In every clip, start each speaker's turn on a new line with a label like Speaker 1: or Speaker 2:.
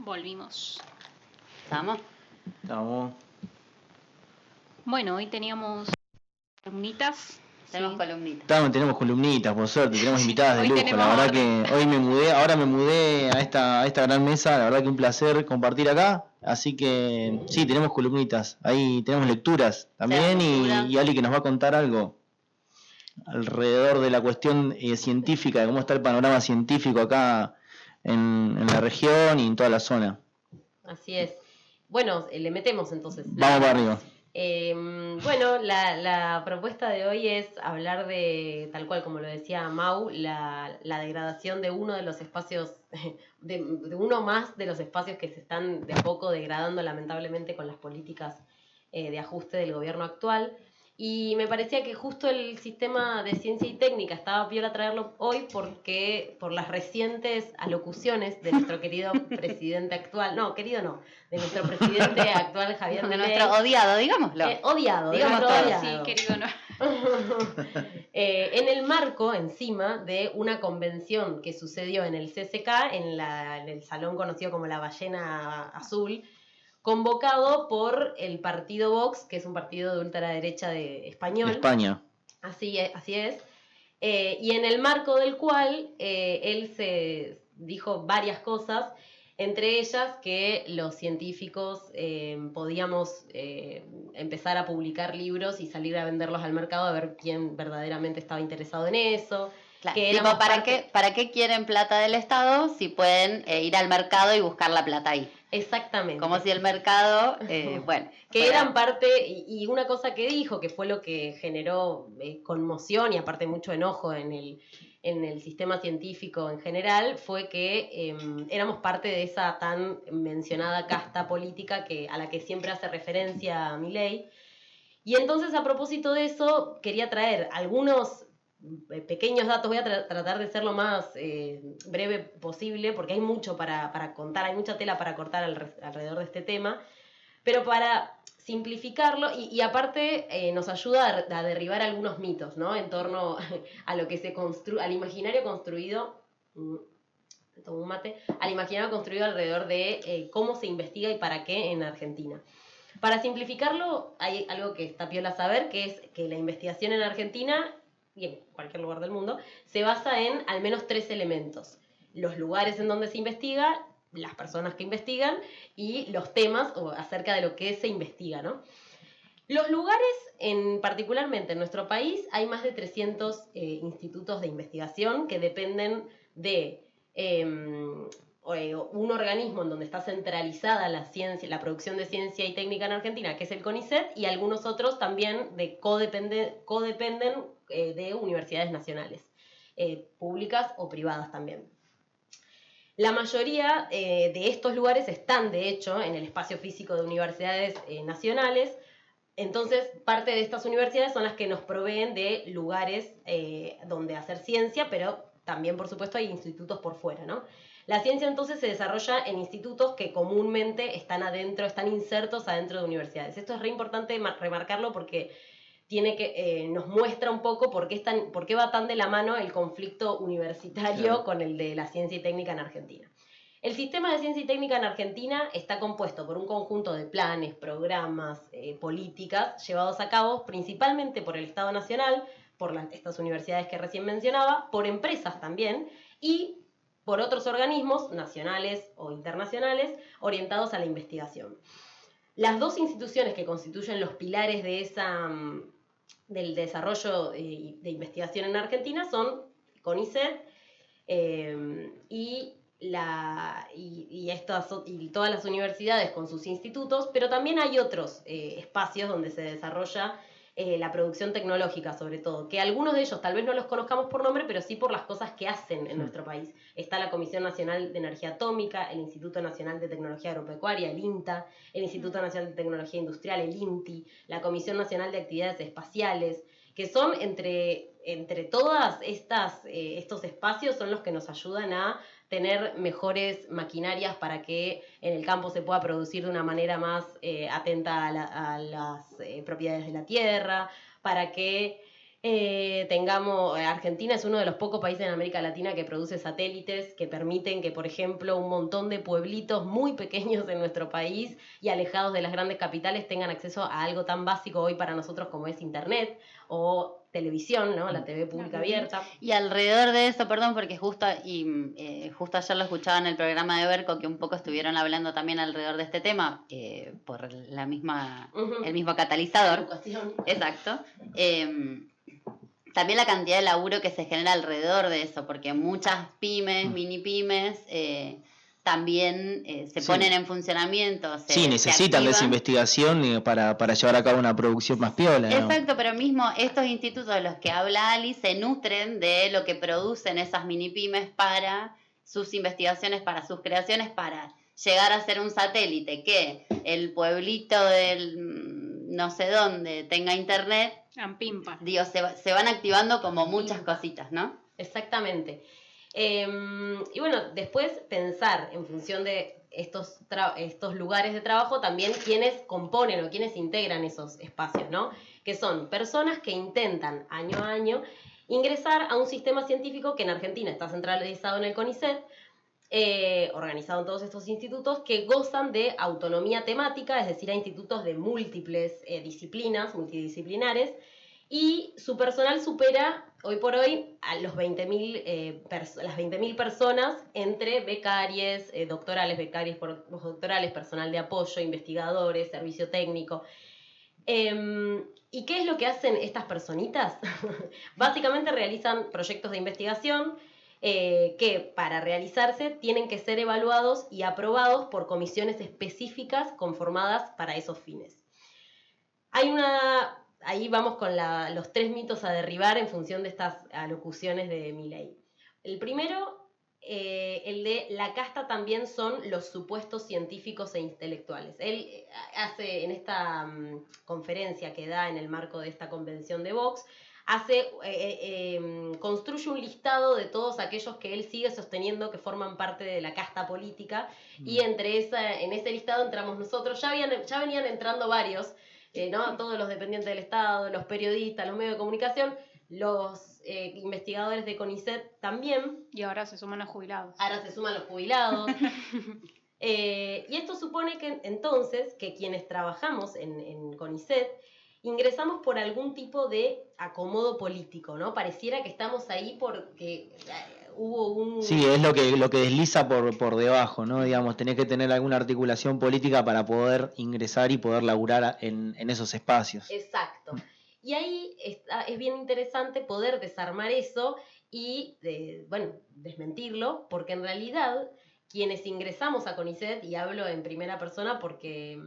Speaker 1: Volvimos.
Speaker 2: ¿Estamos?
Speaker 3: Estamos.
Speaker 1: Bueno, hoy teníamos columnitas.
Speaker 2: Tenemos
Speaker 1: Sí.
Speaker 2: columnitas.
Speaker 3: Tenemos columnitas, por suerte, tenemos invitadas de
Speaker 1: Hoy
Speaker 3: lujo.
Speaker 1: tenemos
Speaker 3: La verdad
Speaker 1: orden.
Speaker 3: que hoy ahora me mudé a esta gran mesa, la verdad que un placer compartir acá. Así que sí, tenemos columnitas, ahí tenemos lecturas también y Ali que nos va a contar algo alrededor de la cuestión científica, de cómo está el panorama científico acá en la región y en toda la zona.
Speaker 4: Así es. Bueno, le metemos entonces.
Speaker 3: Vamos para arriba.
Speaker 4: Bueno, la propuesta de hoy es hablar de, tal cual como lo decía Mau, la degradación de uno de los espacios, de uno más de los espacios que se están de a poco degradando lamentablemente con las políticas de ajuste del gobierno actual. Y me parecía que justo el sistema de ciencia y técnica estaba piola traerlo hoy porque por las recientes alocuciones de nuestro querido presidente actual, de nuestro presidente actual Javier
Speaker 2: De
Speaker 4: Milei.
Speaker 2: nuestro odiado, digámoslo.
Speaker 4: Odiado,
Speaker 2: Digamos
Speaker 4: nuestro
Speaker 2: todo.
Speaker 4: odiado.
Speaker 1: Sí, querido, no.
Speaker 4: En el marco, encima, de una convención que sucedió en el CCK, en el salón conocido como la Ballena Azul, convocado por el partido Vox, que es un partido de ultraderecha de español.
Speaker 3: De España.
Speaker 4: Así es. Y en el marco del cual él se dijo varias cosas, entre ellas que los científicos podíamos empezar a publicar libros y salir a venderlos al mercado a ver quién verdaderamente estaba interesado en eso.
Speaker 2: Claro,
Speaker 4: Que
Speaker 2: tipo, ¿para qué quieren plata del Estado si pueden ir al mercado y buscar la plata ahí?
Speaker 4: Exactamente.
Speaker 2: Como si el mercado,
Speaker 4: que eran parte, y una cosa que dijo, que fue lo que generó conmoción y aparte mucho enojo en el sistema científico en general, fue que éramos parte de esa tan mencionada casta política a la que siempre hace referencia Milei. Y entonces, a propósito de eso, quería traer algunos pequeños datos. Voy a tratar de ser lo más breve posible, porque hay mucho para contar, hay mucha tela para cortar alrededor de este tema, pero para simplificarlo, y aparte nos ayuda a derribar algunos mitos, ¿no? En torno a lo que se construye, al imaginario construido, tomo un mate, al imaginario construido alrededor de cómo se investiga y para qué en Argentina. Para simplificarlo, hay algo que está piola saber, que es que la investigación en Argentina y en cualquier lugar del mundo se basa en al menos 3 elementos: los lugares en donde se investiga, las personas que investigan y los temas o acerca de lo que se investiga, ¿no? Los lugares, particularmente en nuestro país, hay más de 300 institutos de investigación que dependen de un organismo en donde está centralizada la ciencia, la producción de ciencia y técnica en Argentina, que es el CONICET, y algunos otros también codependen de universidades nacionales, públicas o privadas también. La mayoría de estos lugares están, de hecho, en el espacio físico de universidades nacionales. Entonces, parte de estas universidades son las que nos proveen de lugares donde hacer ciencia, pero también, por supuesto, hay institutos por fuera, ¿no? La ciencia, entonces, se desarrolla en institutos que comúnmente están insertos adentro de universidades. Esto es re importante remarcarlo porque nos muestra un poco por qué va tan de la mano el conflicto universitario, claro, con el de la ciencia y técnica en Argentina. El sistema de ciencia y técnica en Argentina está compuesto por un conjunto de planes, programas, políticas llevados a cabo principalmente por el Estado Nacional, por estas universidades que recién mencionaba, por empresas también y por otros organismos nacionales o internacionales orientados a la investigación. Las dos instituciones que constituyen los pilares del desarrollo de investigación en Argentina son CONICET y todas las universidades con sus institutos, pero también hay otros espacios donde se desarrolla la producción tecnológica, sobre todo, que algunos de ellos tal vez no los conozcamos por nombre, pero sí por las cosas que hacen en nuestro país. Está la Comisión Nacional de Energía Atómica, el Instituto Nacional de Tecnología Agropecuaria, el INTA, el Instituto Nacional de Tecnología Industrial, el INTI, la Comisión Nacional de Actividades Espaciales, que son entre todas estos espacios son los que nos ayudan a tener mejores maquinarias para que en el campo se pueda producir de una manera más atenta a las propiedades de la tierra, para que Argentina es uno de los pocos países en América Latina que produce satélites que permiten que, por ejemplo, un montón de pueblitos muy pequeños en nuestro país y alejados de las grandes capitales tengan acceso a algo tan básico hoy para nosotros como es Internet o televisión, ¿no? La TV pública abierta.
Speaker 2: Y alrededor de eso, perdón, porque justo ayer lo escuchaba en el programa de Berco, que un poco estuvieron hablando también alrededor de este tema, por el mismo catalizador.
Speaker 4: Educación.
Speaker 2: Exacto. También la cantidad de laburo que se genera alrededor de eso, porque muchas pymes, mini pymes, también se ponen en funcionamiento.
Speaker 3: Sí, necesitan de esa investigación para llevar a cabo una producción más piola, ¿no?
Speaker 2: Exacto, pero mismo estos institutos de los que habla Ali se nutren de lo que producen esas mini pymes para sus investigaciones, para sus creaciones, para llegar a ser un satélite que el pueblito del no sé dónde tenga internet. Digo, se van activando como muchas cositas, ¿no?
Speaker 4: Exactamente. Y bueno, después pensar en función de estos lugares de trabajo también quienes componen o quienes integran esos espacios, ¿no? Que son personas que intentan año a año ingresar a un sistema científico que en Argentina está centralizado en el CONICET, organizado en todos estos institutos que gozan de autonomía temática, es decir, a institutos de múltiples disciplinas, multidisciplinares, y su personal supera hoy por hoy a los 20.000 las 20.000 personas entre becarios, doctorales, becarios postdoctorales, personal de apoyo, investigadores, servicio técnico. ¿Y qué es lo que hacen estas personitas? Básicamente realizan proyectos de investigación que para realizarse tienen que ser evaluados y aprobados por comisiones específicas conformadas para esos fines. Ahí vamos con los 3 mitos a derribar en función de estas alocuciones de Milei. El primero, el de la casta también son los supuestos científicos e intelectuales. Él hace en esta conferencia que da en el marco de esta convención de Vox, construye un listado de todos aquellos que él sigue sosteniendo que forman parte de la casta política y en ese listado entramos nosotros. Ya venían entrando varios, ¿no? Todos los dependientes del Estado, los periodistas, los medios de comunicación, los investigadores de CONICET también.
Speaker 1: Y ahora se suman los jubilados.
Speaker 4: Ahora se suman los jubilados. Y esto supone que entonces que quienes trabajamos en CONICET ingresamos por algún tipo de acomodo político, ¿no? Pareciera que estamos ahí porque hubo un...
Speaker 3: Sí, es lo que desliza por debajo, ¿no? Digamos, tenés que tener alguna articulación política para poder ingresar y poder laburar en esos espacios.
Speaker 4: Exacto. Y ahí es bien interesante poder desarmar eso y, desmentirlo, porque en realidad quienes ingresamos a CONICET, y hablo en primera persona porque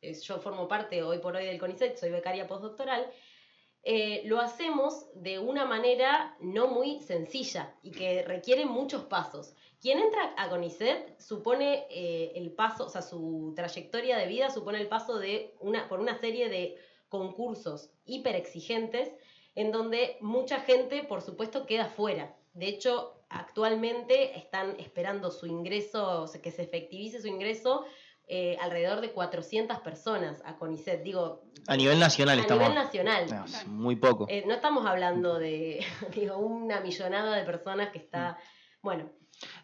Speaker 4: yo formo parte hoy por hoy del CONICET, soy becaria postdoctoral, lo hacemos de una manera no muy sencilla y que requiere muchos pasos. Quien entra a CONICET supone el paso, o sea, su trayectoria de vida supone el paso por una serie de concursos hiper exigentes en donde mucha gente, por supuesto, queda fuera. De hecho, actualmente están esperando su ingreso, o sea, que se efectivice su ingreso, alrededor de 400 personas a CONICET. Digo,
Speaker 3: a nivel nacional
Speaker 4: a nivel nacional.
Speaker 3: No, muy poco.
Speaker 4: No estamos hablando de una millonada de personas que está... Bueno.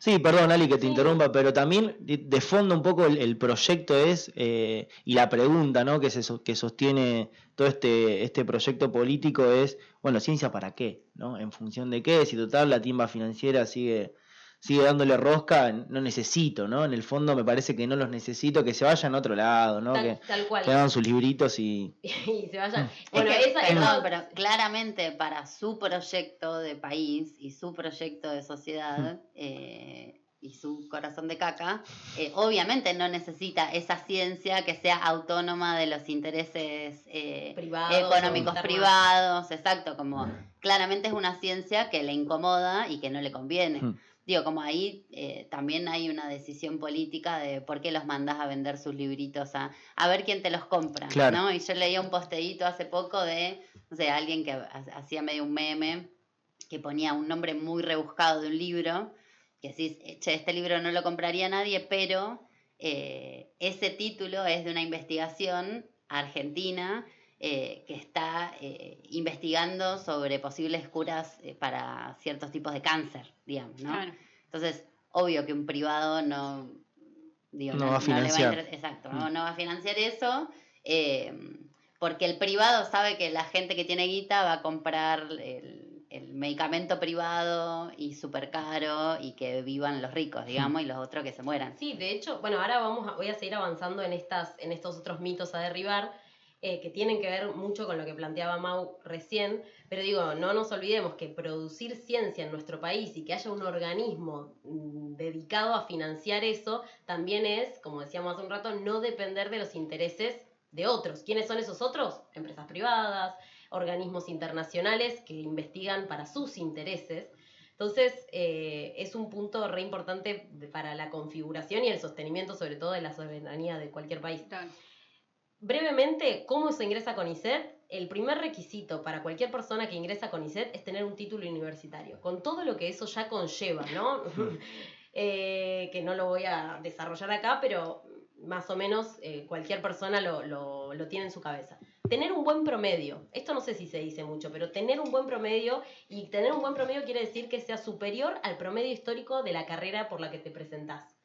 Speaker 3: Sí, perdón, Ali, que te interrumpa, pero también de fondo un poco el proyecto es, y la pregunta, ¿no?, que sostiene todo este proyecto político es, bueno, ¿ciencia para qué? ¿No? ¿En función de qué? Si total la timba financiera sigue dándole rosca, no necesito, ¿no? En el fondo me parece que no los necesito, que se vayan a otro lado, ¿no?
Speaker 4: Tal cual.
Speaker 3: Que hagan sus libritos y
Speaker 4: se vayan. Bueno,
Speaker 2: pero claramente para su proyecto de país y su proyecto de sociedad y su corazón de caca, obviamente no necesita esa ciencia que sea autónoma de los intereses económicos privados, exacto, como claramente es una ciencia que le incomoda y que no le conviene. Digo, como ahí también hay una decisión política de por qué los mandás a vender sus libritos a ver quién te los compra,
Speaker 3: claro,
Speaker 2: ¿no? Y yo leía un posteíto hace poco de, no sé, alguien que hacía medio un meme, que ponía un nombre muy rebuscado de un libro, que decís, che, este libro no lo compraría nadie, pero ese título es de una investigación argentina que está investigando sobre posibles curas para ciertos tipos de cáncer, digamos, ¿no?
Speaker 1: Claro.
Speaker 2: Entonces, obvio que un privado no
Speaker 3: va a financiar.
Speaker 2: Exacto, no va a financiar eso, porque el privado sabe que la gente que tiene guita va a comprar el medicamento privado y súper caro y que vivan los ricos, digamos, y los otros que se mueran.
Speaker 4: Sí, de hecho, bueno, ahora voy a seguir avanzando en estos otros mitos a derribar, que tienen que ver mucho con lo que planteaba Mau recién, pero digo, no nos olvidemos que producir ciencia en nuestro país y que haya un organismo dedicado a financiar eso, también es, como decíamos hace un rato, no depender de los intereses de otros. ¿Quiénes son esos otros? Empresas privadas, organismos internacionales que investigan para sus intereses. Entonces, es un punto re importante para la configuración y el sostenimiento, sobre todo, de la soberanía de cualquier país.
Speaker 1: Claro.
Speaker 4: Brevemente, ¿cómo se ingresa a CONICET? El primer requisito para cualquier persona que ingresa a CONICET es tener un título universitario, con todo lo que eso ya conlleva, ¿no? Que no lo voy a desarrollar acá, pero más o menos cualquier persona lo tiene en su cabeza. Tener un buen promedio, esto no sé si se dice mucho, pero tener un buen promedio, y tener un buen promedio quiere decir que sea superior al promedio histórico de la carrera por la que te presentás.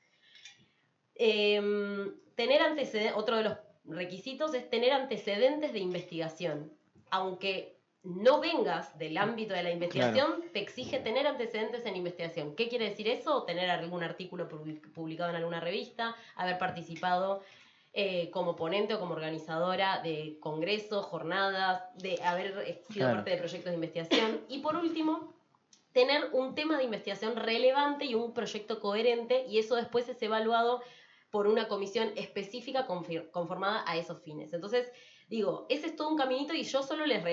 Speaker 4: Tener antecedentes, otro de los requisitos es tener antecedentes de investigación. Aunque no vengas del ámbito de la investigación, te exige tener antecedentes en investigación. ¿Qué quiere decir eso? Tener algún artículo publicado en alguna revista, haber participado como ponente o como organizadora de congresos, jornadas, de haber sido parte de proyectos de investigación. Y por último, tener un tema de investigación relevante y un proyecto coherente, y eso después es evaluado por una comisión específica conformada a esos fines. Entonces, digo, ese es todo un caminito y yo solo les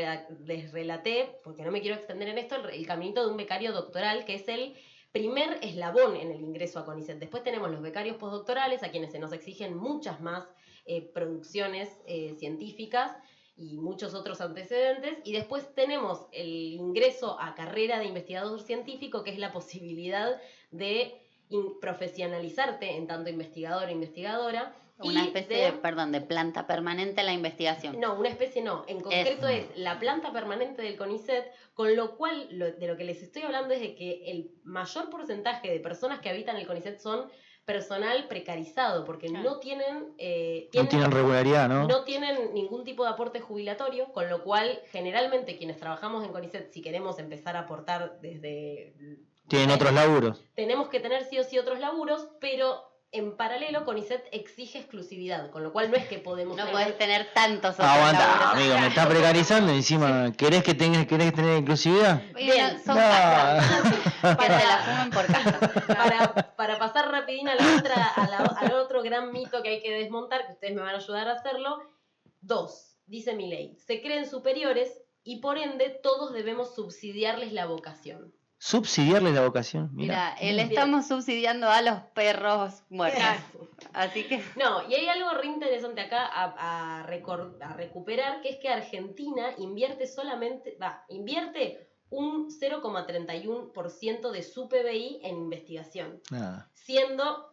Speaker 4: relaté, porque no me quiero extender en esto, el caminito de un becario doctoral, que es el primer eslabón en el ingreso a CONICET. Después tenemos los becarios postdoctorales, a quienes se nos exigen muchas más producciones científicas y muchos otros antecedentes. Y después tenemos el ingreso a carrera de investigador científico, que es la posibilidad de profesionalizarte en tanto investigador o investigadora.
Speaker 2: Una especie de planta permanente en la investigación.
Speaker 4: No, una especie no. En concreto es la planta permanente del CONICET, con lo cual de lo que les estoy hablando es de que el mayor porcentaje de personas que habitan el CONICET son personal precarizado, porque no tienen...
Speaker 3: no tienen regularidad, ¿no?
Speaker 4: No tienen ningún tipo de aporte jubilatorio, con lo cual generalmente quienes trabajamos en CONICET, si queremos empezar a aportar desde...
Speaker 3: Tienen otros laburos.
Speaker 4: Tenemos que tener sí o sí otros laburos, pero en paralelo CONICET exige exclusividad, con lo cual no es que podemos...
Speaker 2: No podés tener tantos otros
Speaker 3: Aguanta,
Speaker 2: laburos.
Speaker 3: amigo, me está precarizando y encima, ¿querés tener inclusividad?
Speaker 2: Bien, son
Speaker 3: No.
Speaker 2: que se la fumen por casa.
Speaker 4: Para pasar rapidín a la otra, al otro gran mito que hay que desmontar, que ustedes me van a ayudar a hacerlo. 2, dice mi ley, se creen superiores y por ende todos debemos subsidiarles la vocación.
Speaker 3: Subsidiarle la vocación,
Speaker 2: Mira, le estamos subsidiando a los perros muertos. Así que...
Speaker 4: No, y hay algo re interesante acá a recuperar, que es que Argentina invierte un 0,31% de su PBI en investigación.
Speaker 3: Nada.
Speaker 4: Siendo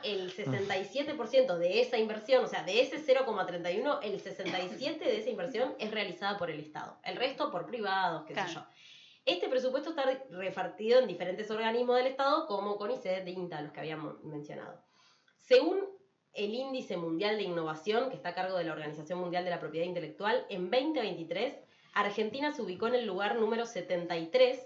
Speaker 4: el 67% de esa inversión, o sea, de ese 0,31, el 67% de esa inversión es realizada por el Estado. El resto por privados, qué sé yo. Este presupuesto está repartido en diferentes organismos del Estado, como CONICET, INTA, los que habíamos mencionado. Según el Índice Mundial de Innovación, que está a cargo de la Organización Mundial de la Propiedad Intelectual, en 2023, Argentina se ubicó en el lugar número 73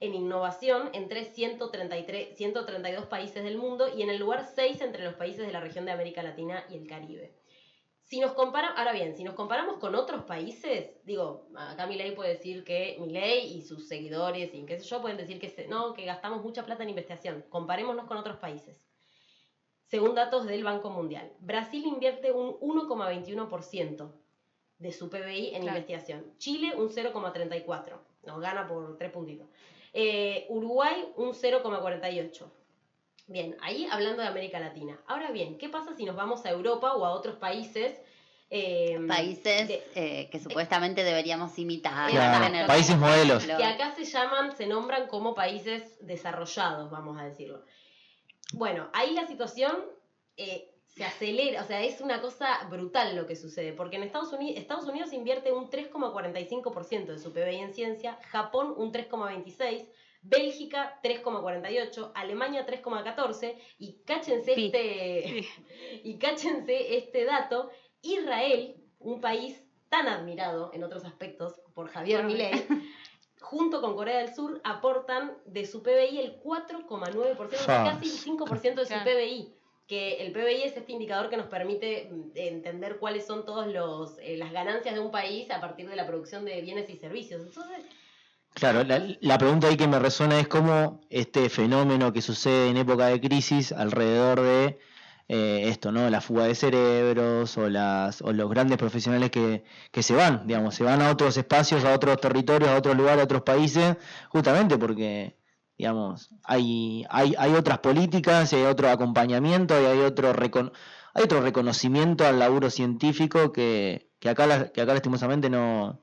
Speaker 4: en innovación entre 132 países del mundo y en el lugar 6 entre los países de la región de América Latina y el Caribe. Ahora bien, si nos comparamos con otros países, digo, acá Milei puede decir que Milei y sus seguidores y qué sé yo pueden decir que que gastamos mucha plata en investigación. Comparémonos con otros países. Según datos del Banco Mundial, Brasil invierte un 1,21% de su PBI en investigación. Chile un 0,34%, nos gana por 3 puntitos. Uruguay un 0,48%. Bien, ahí hablando de América Latina. Ahora bien, ¿qué pasa si nos vamos a Europa o a otros países?
Speaker 2: Que supuestamente deberíamos imitar.
Speaker 3: Claro, países modelos.
Speaker 4: Que acá se nombran como países desarrollados, vamos a decirlo. Bueno, ahí la situación se acelera, o sea, es una cosa brutal lo que sucede, porque en Estados Unidos invierte un 3,45% de su PBI en ciencia, Japón un 3,26%, Bélgica 3,48%, Alemania 3,14%, y cáchense este dato, Israel, un país tan admirado en otros aspectos por Javier Milei, junto con Corea del Sur, aportan de su PBI el 4,9%, o sea, casi el 5% de su PBI. Que el PBI es este indicador que nos permite entender cuáles son todas las ganancias de un país a partir de la producción de bienes y servicios. Entonces,
Speaker 3: claro, la pregunta ahí que me resuena es cómo este fenómeno que sucede en época de crisis alrededor de esto, ¿no? La fuga de cerebros o los grandes profesionales que se van, digamos, se van a otros espacios, a otros territorios, a otros lugares, a otros países, justamente porque, digamos, hay otras políticas, hay otro acompañamiento y hay otro reconocimiento al laburo científico que acá lastimosamente no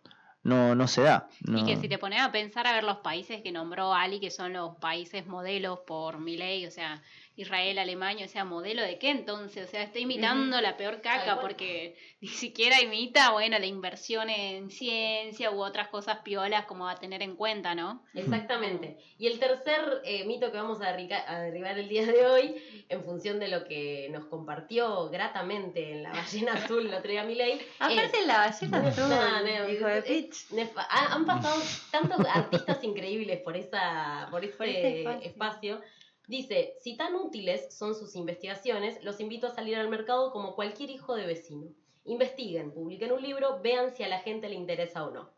Speaker 3: se da.
Speaker 1: Y que
Speaker 3: No.
Speaker 1: si te pones a pensar a ver los países que nombró Ali, que son los países modelos por Milei, o sea, Israel, Alemania, o sea, ¿modelo de qué entonces? O sea, está imitando la peor caca porque ni siquiera imita, bueno, la inversión en ciencia u otras cosas piolas como a tener en cuenta, ¿no?
Speaker 4: Exactamente. Y el tercer mito que vamos a derribar el día de hoy, en función de lo que nos compartió gratamente en la ballena azul el otro día Milei.
Speaker 2: Aparte en la ballena azul, hijo de pitch.
Speaker 4: Han pasado tantos artistas increíbles por ese espacio. Dice, si tan útiles son sus investigaciones, los invito a salir al mercado como cualquier hijo de vecino. Investiguen, publiquen un libro, vean si a la gente le interesa o no.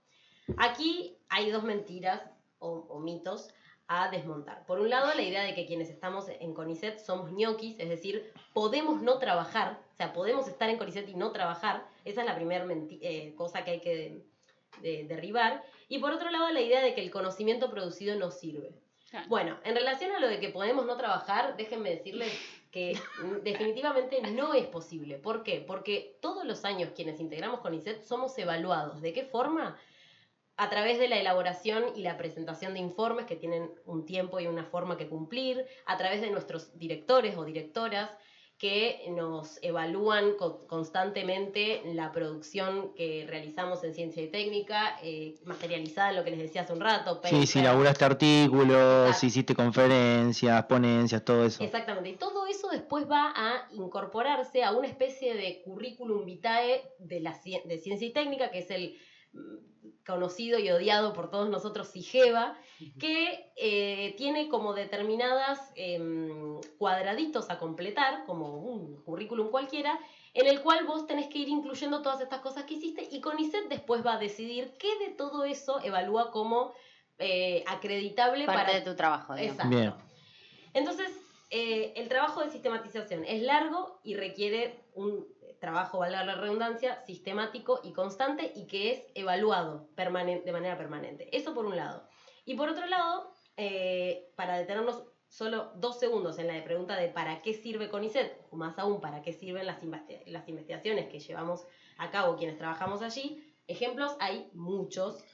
Speaker 4: Aquí hay dos mentiras o mitos a desmontar. Por un lado, la idea de que quienes estamos en CONICET somos ñoquis, es decir, podemos no trabajar, o sea, podemos estar en CONICET y no trabajar. Esa es la primera cosa que hay que derribar. Y por otro lado, la idea de que el conocimiento producido no sirve. Claro. Bueno, en relación a lo de que podemos no trabajar, déjenme decirles que definitivamente no es posible. ¿Por qué? Porque todos los años quienes integramos CONICET somos evaluados. ¿De qué forma? A través de la elaboración y la presentación de informes que tienen un tiempo y una forma que cumplir, a través de nuestros directores o directoras que nos evalúan constantemente la producción que realizamos en ciencia y técnica, materializada en lo que les decía hace un rato.
Speaker 3: Sí, si elaboraste artículos, si hiciste conferencias, ponencias, todo eso.
Speaker 4: Exactamente, y todo eso después va a incorporarse a una especie de currículum vitae de ciencia y técnica, que es el conocido y odiado por todos nosotros SIGEVA, que tiene como determinadas cuadraditos a completar, como un currículum cualquiera, en el cual vos tenés que ir incluyendo todas estas cosas que hiciste, y CONICET después va a decidir qué de todo eso evalúa como acreditable
Speaker 2: parte de tu trabajo, digamos.
Speaker 4: Exacto.
Speaker 3: Bien.
Speaker 4: Entonces, el trabajo de sistematización es largo y requiere un trabajo, valga la redundancia, sistemático y constante, y que es evaluado de manera permanente. Eso por un lado. Y por otro lado, para detenernos solo 2 segundos en la pregunta de ¿para qué sirve CONICET? O más aún, ¿para qué sirven las investigaciones que llevamos a cabo quienes trabajamos allí? Ejemplos hay muchos.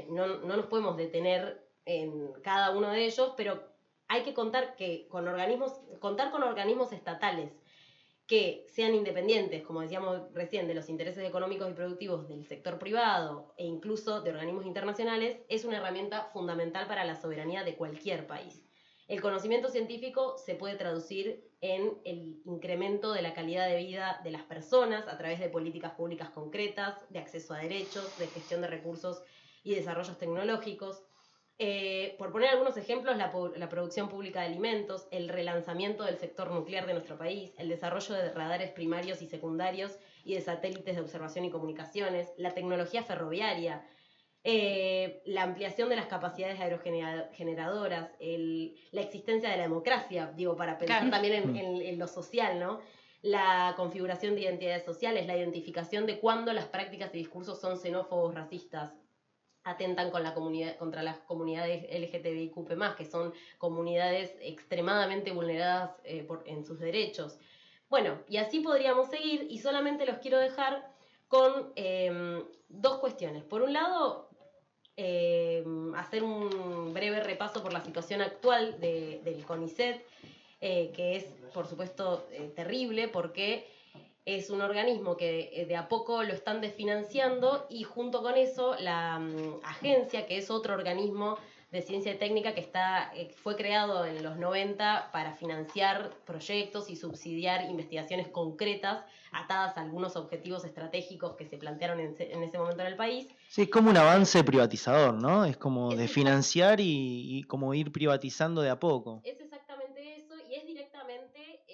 Speaker 4: No nos podemos detener en cada uno de ellos, pero hay que contar con organismos estatales que sean independientes, como decíamos recién, de los intereses económicos y productivos del sector privado e incluso de organismos internacionales, es una herramienta fundamental para la soberanía de cualquier país. El conocimiento científico se puede traducir en el incremento de la calidad de vida de las personas a través de políticas públicas concretas, de acceso a derechos, de gestión de recursos y desarrollos tecnológicos. Por poner algunos ejemplos, la producción pública de alimentos, el relanzamiento del sector nuclear de nuestro país, el desarrollo de radares primarios y secundarios y de satélites de observación y comunicaciones, la tecnología ferroviaria, la ampliación de las capacidades aerogeneradoras, la existencia de la democracia, digo, para pensar también en lo social, ¿no? La configuración de identidades sociales, la identificación de cuándo las prácticas y discursos son xenófobos, racistas, atentan contra las comunidades LGTBIQ+, que son comunidades extremadamente vulneradas en sus derechos. Bueno, y así podríamos seguir, y solamente los quiero dejar con 2 cuestiones. Por un lado, hacer un breve repaso por la situación actual del CONICET. que es, por supuesto, terrible porque es un organismo que de a poco lo están desfinanciando y junto con eso la agencia, que es otro organismo de ciencia y técnica que fue creado en los 90 para financiar proyectos y subsidiar investigaciones concretas atadas a algunos objetivos estratégicos que se plantearon en ese momento en el país.
Speaker 3: Sí, es como un avance privatizador, ¿no? Es como de financiar y como ir privatizando de a poco.
Speaker 4: Es exactamente eso y es directamente,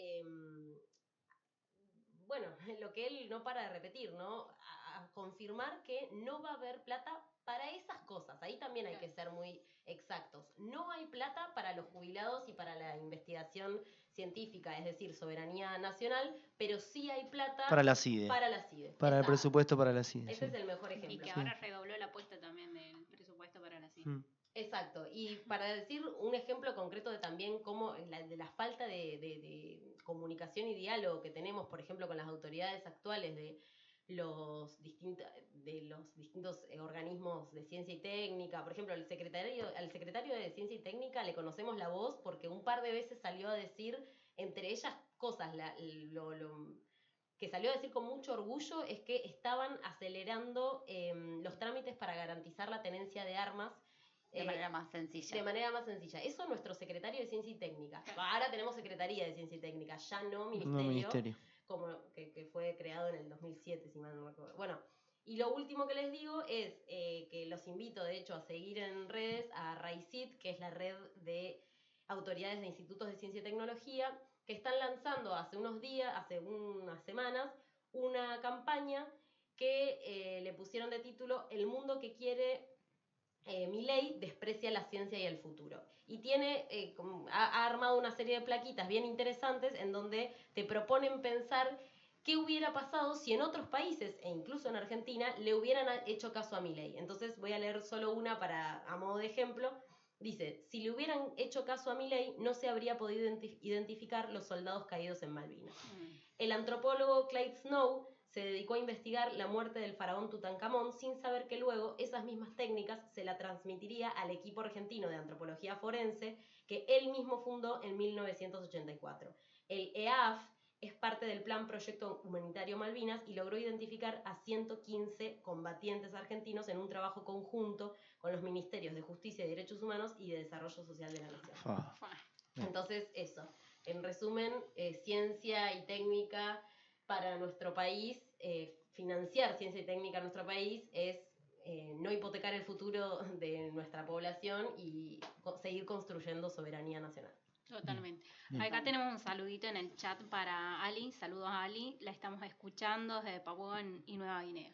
Speaker 4: bueno, lo que él no para de repetir, ¿no? A confirmar que no va a haber plata para esas cosas. Ahí también hay que ser muy exactos. No hay plata para los jubilados y para la investigación científica, es decir, soberanía nacional, pero sí hay plata
Speaker 3: para la CIDE.
Speaker 4: Para la CIDE.
Speaker 3: Para el presupuesto para la CIDE.
Speaker 4: Ese es el mejor ejemplo.
Speaker 1: Y que ahora redobló la apuesta también del presupuesto para la CIDE.
Speaker 4: Exacto, y para decir un ejemplo concreto de también cómo de la falta de comunicación y diálogo que tenemos, por ejemplo, con las autoridades actuales de los distintos organismos de ciencia y técnica. Por ejemplo, al secretario de Ciencia y Técnica le conocemos la voz porque un par de veces salió a decir, entre ellas cosas, lo que salió a decir con mucho orgullo es que estaban acelerando los trámites para garantizar la tenencia de armas
Speaker 2: de manera más sencilla.
Speaker 4: De manera más sencilla. Eso nuestro secretario de Ciencia y Técnica. Ahora tenemos Secretaría de Ciencia y Técnica, ya no ministerio. Como que fue creado en el 2007, si mal no me acuerdo. Bueno, y lo último que les digo es que los invito, de hecho, a seguir en redes a RAICIT, que es la red de autoridades de institutos de ciencia y tecnología, que están lanzando hace unas semanas, una campaña que le pusieron de título El mundo que quiere Milei desprecia la ciencia y el futuro. Y ha armado una serie de plaquitas bien interesantes en donde te proponen pensar qué hubiera pasado si en otros países, e incluso en Argentina, le hubieran hecho caso a Milei. Entonces voy a leer solo una a modo de ejemplo. Dice, si le hubieran hecho caso a Milei, no se habría podido identificar los soldados caídos en Malvinas. El antropólogo Clyde Snow se dedicó a investigar la muerte del faraón Tutankamón sin saber que luego esas mismas técnicas se la transmitiría al equipo argentino de antropología forense que él mismo fundó en 1984. El EAF es parte del Plan Proyecto Humanitario Malvinas y logró identificar a 115 combatientes argentinos en un trabajo conjunto con los Ministerios de Justicia y Derechos Humanos y de Desarrollo Social de la Nación. Entonces, eso. En resumen, ciencia y técnica para nuestro país, financiar ciencia y técnica en nuestro país es no hipotecar el futuro de nuestra población y seguir construyendo soberanía nacional.
Speaker 1: Totalmente. Acá tenemos un saludito en el chat para Ali. Saludos a Ali. La estamos escuchando desde Papúa y Nueva Guinea.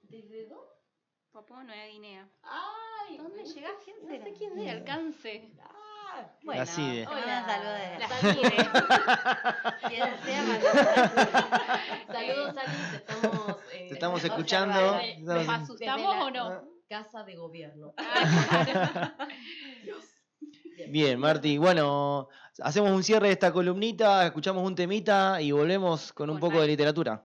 Speaker 4: ¿Desde dónde?
Speaker 1: Papúa Nueva Guinea.
Speaker 4: ¡Ay!
Speaker 1: ¿Dónde llegás? ¿Quién será?
Speaker 4: No sé quién
Speaker 1: Ni
Speaker 4: es.
Speaker 1: alcance.
Speaker 2: Bueno,
Speaker 3: la CIDE.
Speaker 2: Hola, saludos.
Speaker 1: La CIDE.
Speaker 2: Quien sea, mandó.
Speaker 4: Saludos, Ali.
Speaker 3: Te estamos escuchando.
Speaker 1: ¿Nos asustamos o no?
Speaker 4: Casa de Gobierno.
Speaker 3: Bien, Marti. Bueno, hacemos un cierre de esta columnita, escuchamos un temita y volvemos con un poco de literatura.